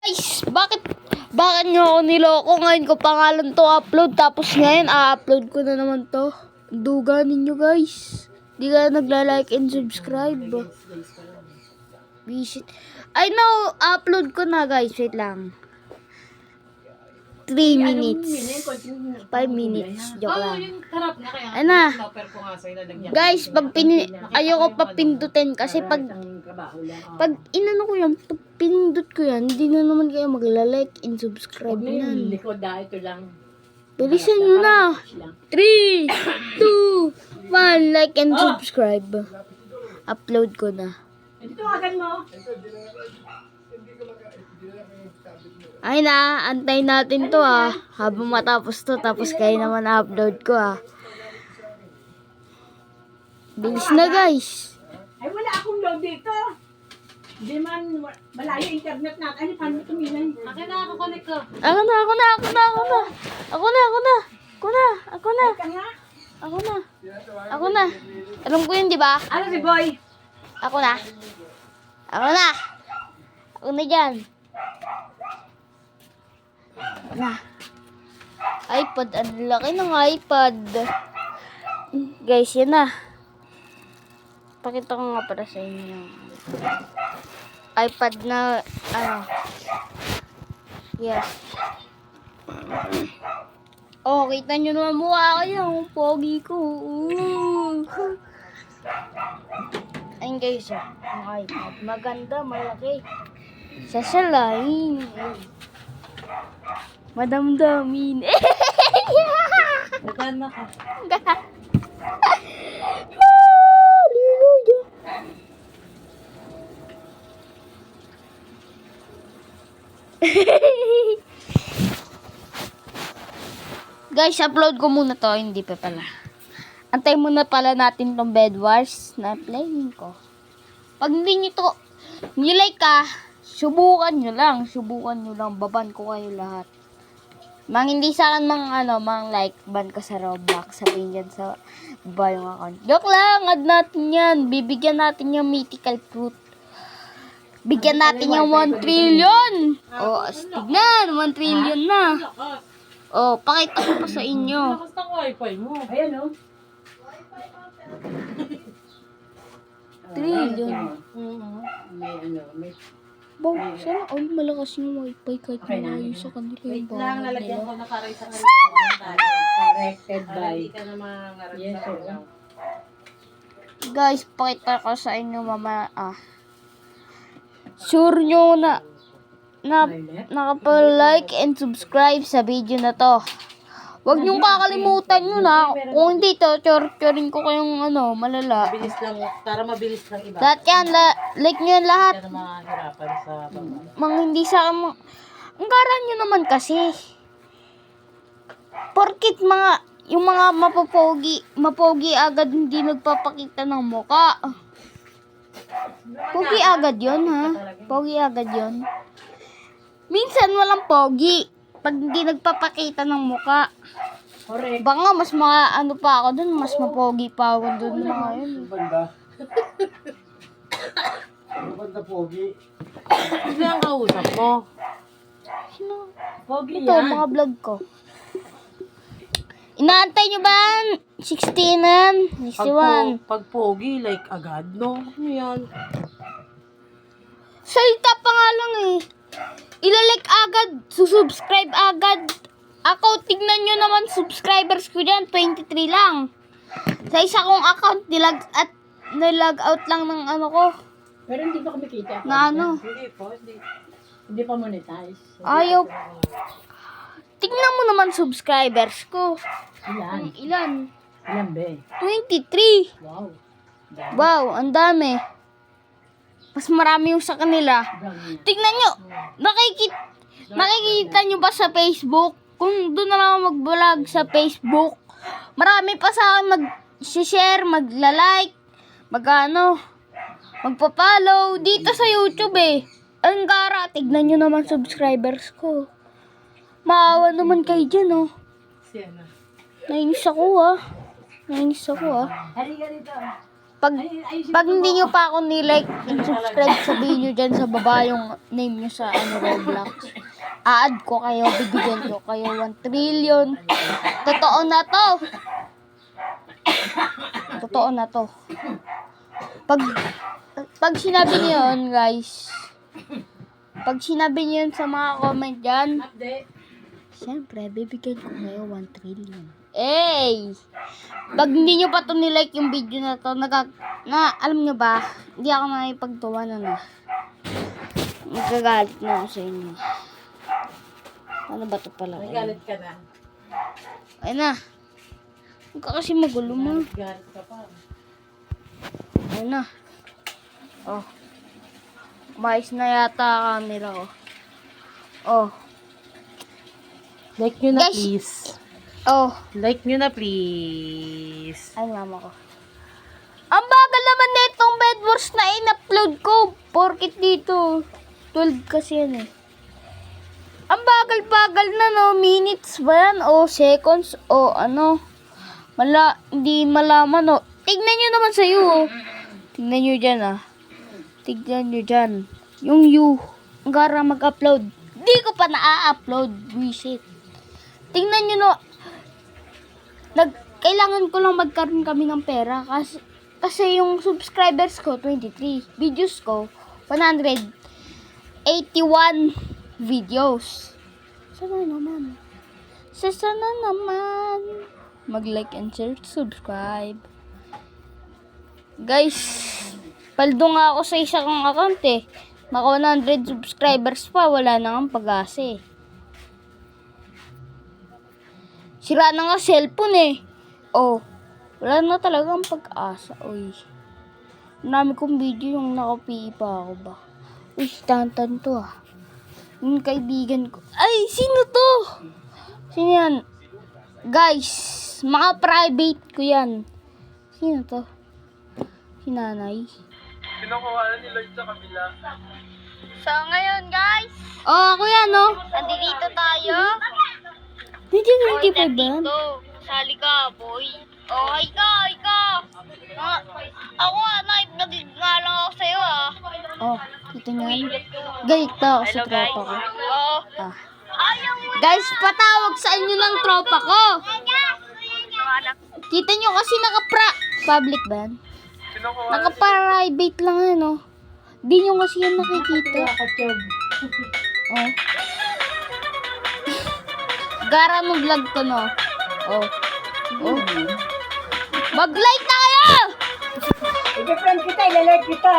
Guys, bakit nyo ako niloko? Ngayon ko pangalan to upload, tapos ngayon upload ko na naman to. Duga ninyo guys. Di ka nagla-like and subscribe. Visit. I know, upload ko na guys. Wait lang. 3 minutes. 5 minutes. Joke lang. Ay na. Guys, ayoko pa pindutin kasi pag inano ko yan, pag pinindot ko yan, hindi na naman kayo magla-like and subscribe yan. Bilisan nyo na. 3, 2, 1, like and subscribe. Upload ko na. Ay na, antay natin to habang matapos to, tapos kayo naman upload ko Bilis na guys. Ay wala akong load dito. Hindi man malayo internet natin. Ay paano tumilay? Akin na ako connect ko. Ako na. Alam ko yun, di ba? Ano si Boy? Ako na dyan. iPad, ang laki ng iPad. Guys, yan na. Pakita ko nga para sa inyo. iPad na, yes. Oh, kita nyo naman mukha kayo. Ang pogi ko. Ayun guys, ang iPad. Maganda, malaki. Sasalain. Madamdamin. Nagana ka. Hallelujah. Guys, upload ko muna to. Hindi pa pala. Antay muna pala natin tong Bed Wars na playing ko. Pag hindi nyo to nilike subukan nyo lang. Baban ko kayo lahat. Mang hindi sa akin mang like, ban ka sa Roblox. Sabihin dyan sa baba yung account. Joke lang, add natin yan. Bibigyan natin yung mythical fruit. Bigyan natin yung 1 trillion. Oh, tignan, 1 trillion na. Oh, pakita ko pa sa inyo. Lakas ng wifi mo. Ayan o. Trillion. May Wow, sana all malakas yung wifi kahit malayo sa kanila wait yung lang, bahay lalagyan nila. ko na karay sa kanila. Corrected by. Hindi ka na mangarap sa Guys, pakita ko sa inyo sure nyo na nakapag-like and subscribe sa video na to. Huwag nyo kakalimutan yun Kung hindi to, chorin ko kayong malala. Mabilis lang, para mabilis lang iba. Lahat yan, like nyo yan lahat. Hindi ka na mahirapan sa Hindi sa ang garan nyo naman kasi. Porkit yung mga mapogi agad hindi nagpapakita ng muka. Pogi agad yun, Pogi agad yun. Minsan walang pogi pag hindi nagpapakita ng muka. correct. Baka mas pa ako dun, mas mapogi pa ako dun mga yun. Banda. Banda pogi. Sino ang kausap mo? Sino? Pogi Ito, mga vlog ko. Inaantay nyo ba? 16, 61. Pag pogi, like agad, no? Ano yan? Salita pa nga lang Ilalike agad, susubscribe agad. Ako, tignan nyo naman subscribers ko dyan, 23 lang. Sa isa kong account, nilag out lang ng ko. Pero hindi pa kumikita. Na Hindi po, hindi pa monetize. Ayaw. Tignan mo naman subscribers ko. Ilan? Ilan? Ilan ba 23. Wow. Wow, ang dami. Mas marami yung sa kanila. Tignan nyo. Nakikita nyo ba sa Facebook? Kung doon na lang ako mag-vlog sa Facebook, marami pa sa akin mag-share, magla-like, magpa-follow. Dito sa YouTube Ang gara, tignan nyo naman subscribers ko. Maawa naman kayo dyan Siya na. Nainis ako Halika dito. Pag hindi nyo pa ako nilike and subscribe, sabihin nyo dyan sa baba yung name nyo sa Roblox. A-add ko kayo, bibigyan ko kayo 1 trillion. Totoo na to. Totoo na to. Pag sinabi niyo yun, guys, pag sinabi niyo yun sa mga comment dyan, siyempre, bibigyan ko kayo 1 trillion. Pag hindi nyo pa to nilike yung video na to, alam nyo ba, hindi ako nakipagtuwa na. Nagagalit na ako sa inyo. Ano ba to pala? Galit ka na. Ayun na. Huwag ka kasi magulo mo. Galit ka pa. Ayun na. Oh. Umayos na yata ang camera ko. Oh. Like nyo na, Guys. please. Oh. Like nyo na, please. Ay, mama ko. Ang bagal naman na itong Bed Wars na in-upload ko. Porkit dito. 12 kasi yan eh. Ang bagal-bagal na no. Minutes ba yan? O seconds? O ano? Hindi malaman no. Tignan nyo naman sa'yo oh. Tignan nyo dyan ah. Tignan nyo dyan. Yung you. Ang gara mag-upload. Di ko pa na-upload. Wisit. Tingnan nyo no. Kailangan ko lang magkaroon kami ng pera. Kasi yung subscribers ko, 23. Videos ko, 181 videos. Sana naman. Mag-like and share, subscribe. Guys, paldo nga ako sa isang account eh. Naka 100 subscribers pa, wala na nga pag-asa eh. Sira na nga cellphone eh. Oh, wala na talagang pag-asa. Uy, marami kong video yung nakapi pa ako ba. Uy, tantan to ah. Yung kaibigan ko. Ay, sino to? Sino yan? Guys, mga private ko yan. Sino to? Si nanay. Kinukuha na ni Lloyd sa kabila. So, ngayon guys. Oh, ako yan oh. Nandito tayo. Hindi pa ba yan? Sali ka, boy. Oh, hi ka. Ako nag nga lang ako sa'yo ah. Oh, kita nyo yan. Galit na ako sa tropa ko. Ah. Guys, patawag sa inyo ng tropa ko. Kita nyo kasi public ba yan? Kinukuha Naka-private lang yan oh. Di nyo kasi yan nakikita. Oh. Gara mo vlog to no. Oh. Mag-like na kayo! I-friend kita, ilalike kita.